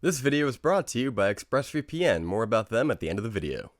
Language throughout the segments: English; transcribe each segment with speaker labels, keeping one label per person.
Speaker 1: This video is brought to you by ExpressVPN. More about them at the end of the video.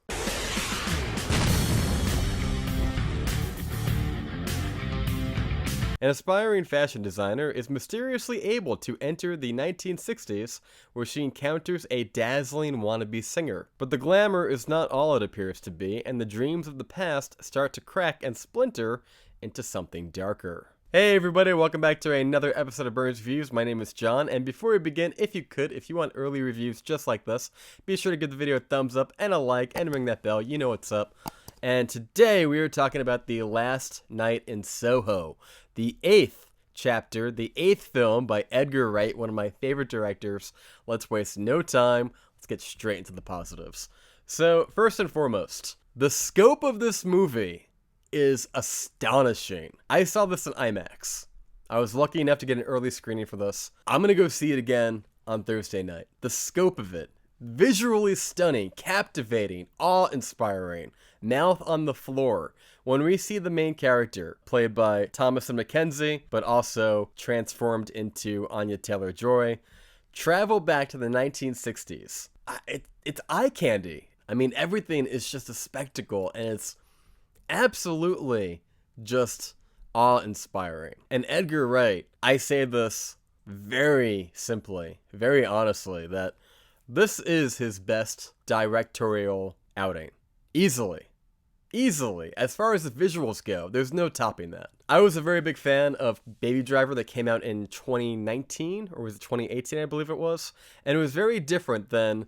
Speaker 1: An aspiring fashion designer is mysteriously able to enter the 1960s, where she encounters a dazzling wannabe singer. But the glamour is not all it appears to be, and the dreams of the past start to crack and splinter into something darker. Hey everybody, welcome back to another episode of Burns Reviews. My name is John, and before we begin, if you want early reviews just like this, be sure to give the video a thumbs up and a like, and ring that bell, you know what's up. And today we are talking about The Last Night in Soho, the 8th chapter, the 8th film by Edgar Wright, one of my favorite directors. Let's waste no time, let's get straight into the positives. So, first and foremost, the scope of this movie is astonishing. I saw this in IMAX. I was lucky enough to get an early screening for this. I'm gonna go see it again on Thursday night. The scope of it, visually stunning, captivating, awe-inspiring, mouth on the floor. When we see the main character, played by Thomasin McKenzie, but also transformed into Anya Taylor-Joy, travel back to the 1960s. It's eye candy. I mean, everything is just a spectacle, and it's absolutely just awe-inspiring. And Edgar Wright, I say this very simply, very honestly, that this is his best directorial outing. Easily. As far as the visuals go, there's no topping that. I was a very big fan of Baby Driver that came out in 2019, or was it 2018, I believe it was. And it was very different than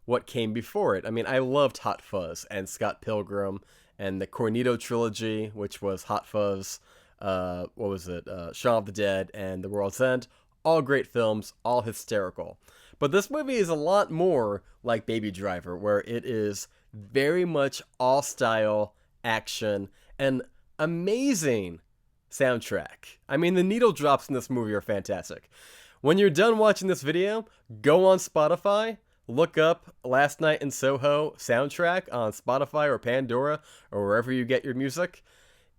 Speaker 1: what came before it. I mean, I loved Hot Fuzz and Scott Pilgrim and the Cornetto trilogy, which was Hot Fuzz, Shaun of the Dead, and The World's End. All great films, all hysterical. But this movie is a lot more like Baby Driver, where it is very much all style, action, and amazing soundtrack. I mean, the needle drops in this movie are fantastic. When you're done watching this video, go on Spotify, look up Last Night in Soho soundtrack on Spotify or Pandora or wherever you get your music.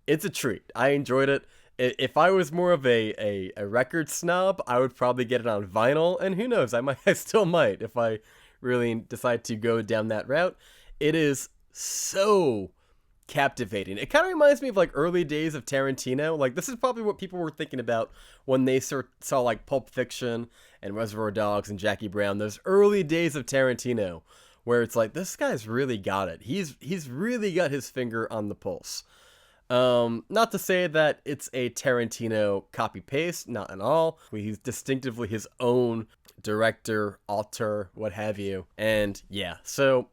Speaker 1: It's a treat. I enjoyed it. If I was more of a record snob, I would probably get it on vinyl, and who knows, I still might if I really decide to go down that route. It is so captivating. It kind of reminds me of like early days of Tarantino. Like, this is probably what people were thinking about when they saw like Pulp Fiction and Reservoir Dogs and Jackie Brown. Those early days of Tarantino, where it's like, this guy's really got it. He's really got his finger on the pulse. Not to say that it's a Tarantino copy-paste, not at all. He's distinctively his own director, author, what have you. And yeah, so,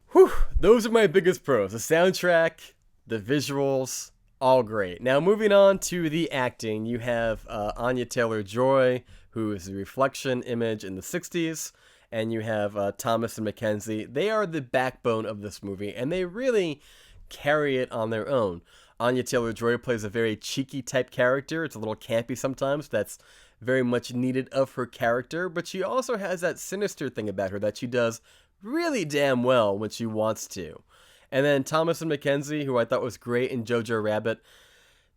Speaker 1: those are my biggest pros. The soundtrack, the visuals, all great. Now, moving on to the acting, you have Anya Taylor-Joy, who is the reflection image in the 60s, and you have Thomasin McKenzie. They are the backbone of this movie, and they really carry it on their own. Anya Taylor-Joy plays a very cheeky type character. It's a little campy sometimes. That's very much needed of her character, but she also has that sinister thing about her that she does really damn well when she wants to. And then Thomasin McKenzie, who I thought was great in Jojo Rabbit,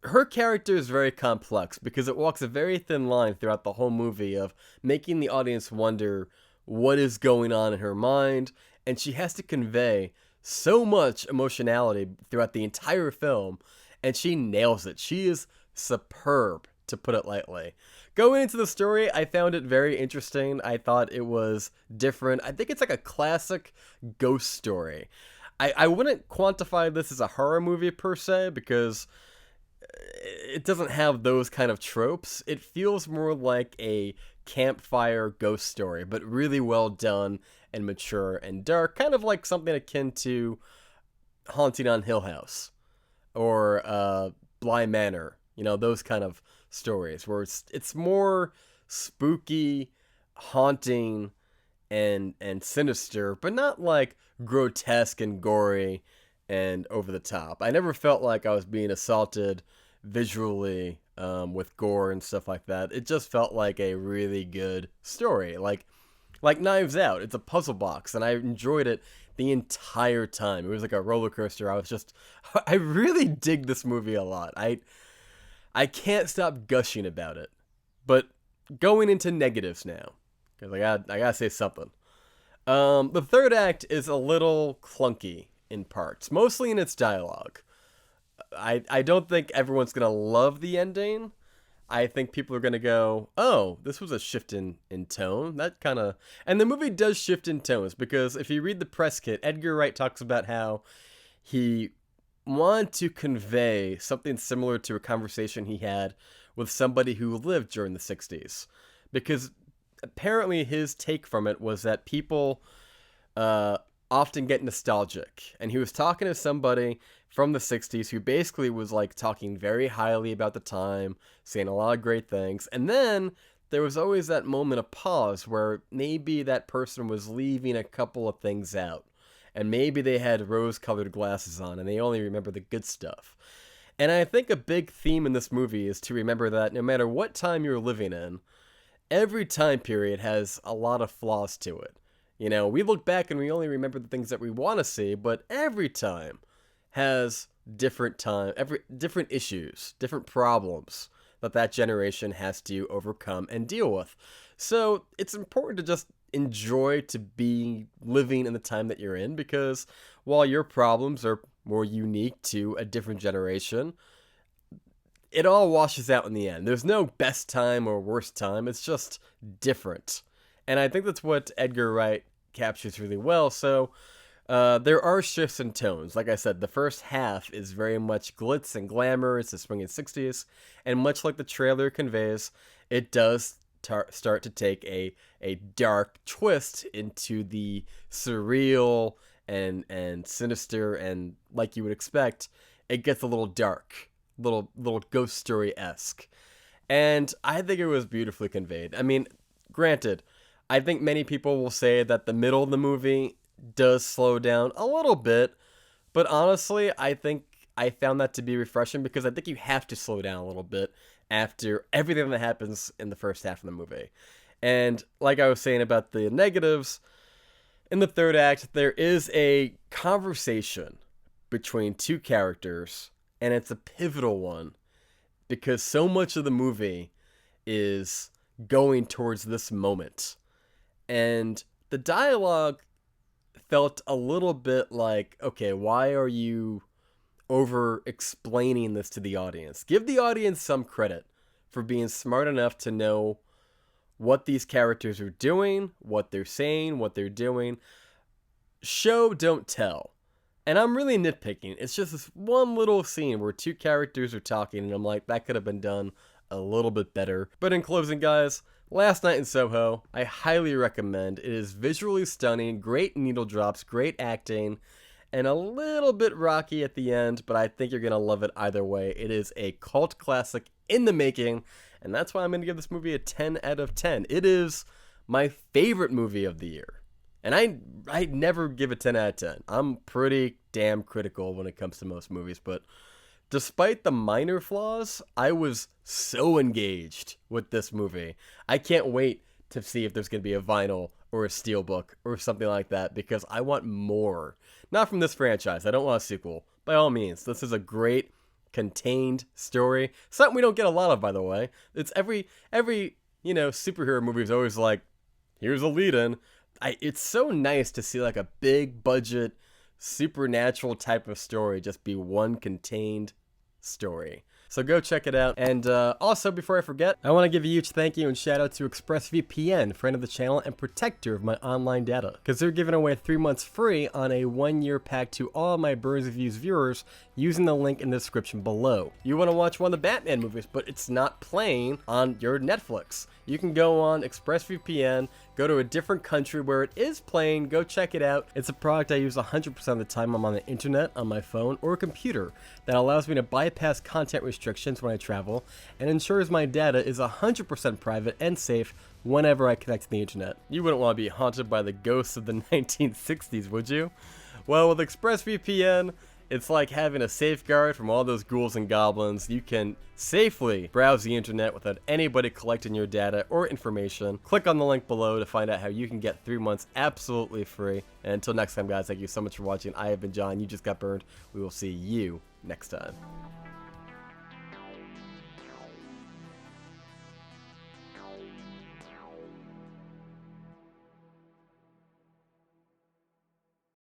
Speaker 1: her character is very complex because it walks a very thin line throughout the whole movie of making the audience wonder what is going on in her mind, and she has to convey so much emotionality throughout the entire film, and she nails it. She is superb, to put it lightly. Going into the story, I found it very interesting. I thought it was different. I think it's like a classic ghost story. I wouldn't quantify this as a horror movie per se, because it doesn't have those kind of tropes. It feels more like a campfire ghost story, but really well done and mature and dark, kind of like something akin to Haunting on Hill House or Bly Manor, those kind of stories where it's more spooky, haunting, and sinister, but not like grotesque and gory and over the top. I never felt like I was being assaulted visually with gore and stuff like that. It just felt like a really good story, like Knives Out. It's a puzzle box, and I enjoyed it the entire time. It was like a roller coaster. I really dig this movie a lot. I can't stop gushing about it. But going into negatives now, because I gotta say something. The third act is a little clunky in parts, mostly in its dialogue. I don't think everyone's gonna love the ending. I think people are gonna go, oh, this was a shift in tone. That kind of, and the movie does shift in tones, because if you read the press kit, Edgar Wright talks about how he wanted to convey something similar to a conversation he had with somebody who lived during the 60s, because apparently his take from it was that people often get nostalgic, and he was talking to somebody from the 60s who basically was like talking very highly about the time, saying a lot of great things, and then there was always that moment of pause where maybe that person was leaving a couple of things out, and maybe they had rose-colored glasses on and they only remember the good stuff. And I think a big theme in this movie is to remember that no matter what time you're living in, every time period has a lot of flaws to it. You know, we look back and we only remember the things that we want to see, but every time has different issues, different problems that generation has to overcome and deal with. So it's important to just enjoy to be living in the time that you're in, because while your problems are more unique to a different generation, it all washes out in the end. There's no best time or worst time. It's just different. And I think that's what Edgar Wright captures really well. So there are shifts in tones. Like I said, the first half is very much glitz and glamour. It's the Swinging 60s. And much like the trailer conveys, it does start to take a dark twist into the surreal and sinister, and like you would expect, it gets a little dark. Little ghost story-esque. And I think it was beautifully conveyed. I mean, granted, I think many people will say that the middle of the movie does slow down a little bit, but honestly, I think I found that to be refreshing, because I think you have to slow down a little bit after everything that happens in the first half of the movie. And like I was saying about the negatives, in the third act, there is a conversation between two characters, and it's a pivotal one, because so much of the movie is going towards this moment. And the dialogue felt a little bit like, okay, why are you over explaining this to the audience? Give the audience some credit for being smart enough to know what these characters are doing, what they're saying, what they're doing. Show, don't tell. And I'm really nitpicking. It's just this one little scene where two characters are talking, and I'm like, that could have been done a little bit better. But in closing, guys, Last Night in Soho, I highly recommend. It is visually stunning, great needle drops, great acting, and a little bit rocky at the end, but I think you're going to love it either way. It is a cult classic in the making, and that's why I'm going to give this movie a 10 out of 10. It is my favorite movie of the year. And I never give a 10 out of 10. I'm pretty damn critical when it comes to most movies, but despite the minor flaws, I was so engaged with this movie. I can't wait to see if there's going to be a vinyl or a steelbook or something like that, because I want more. Not from this franchise. I don't want a sequel. By all means, this is a great contained story. Something we don't get a lot of, by the way. It's every superhero movie is always like, here's a lead-in. It's so nice to see like a big budget supernatural type of story just be one contained story. So go check it out. And also, before I forget, I want to give a huge thank you and shout out to ExpressVPN, friend of the channel and protector of my online data, because they're giving away 3 months free on a 1-year pack to all my Birds of Views viewers using the link in the description below. You want to watch one of the Batman movies, but it's not playing on your Netflix. You can go on ExpressVPN, go to a different country where it is playing, go check it out. It's a product I use 100% of the time I'm on the internet, on my phone, or a computer that allows me to bypass content restrictions when I travel and ensures my data is 100% private and safe whenever I connect to the internet. You wouldn't want to be haunted by the ghosts of the 1960s, would you? Well, with ExpressVPN, it's like having a safeguard from all those ghouls and goblins. You can safely browse the internet without anybody collecting your data or information. Click on the link below to find out how you can get 3 months absolutely free. And until next time, guys, thank you so much for watching. I have been John. You just got burned. We will see you next time.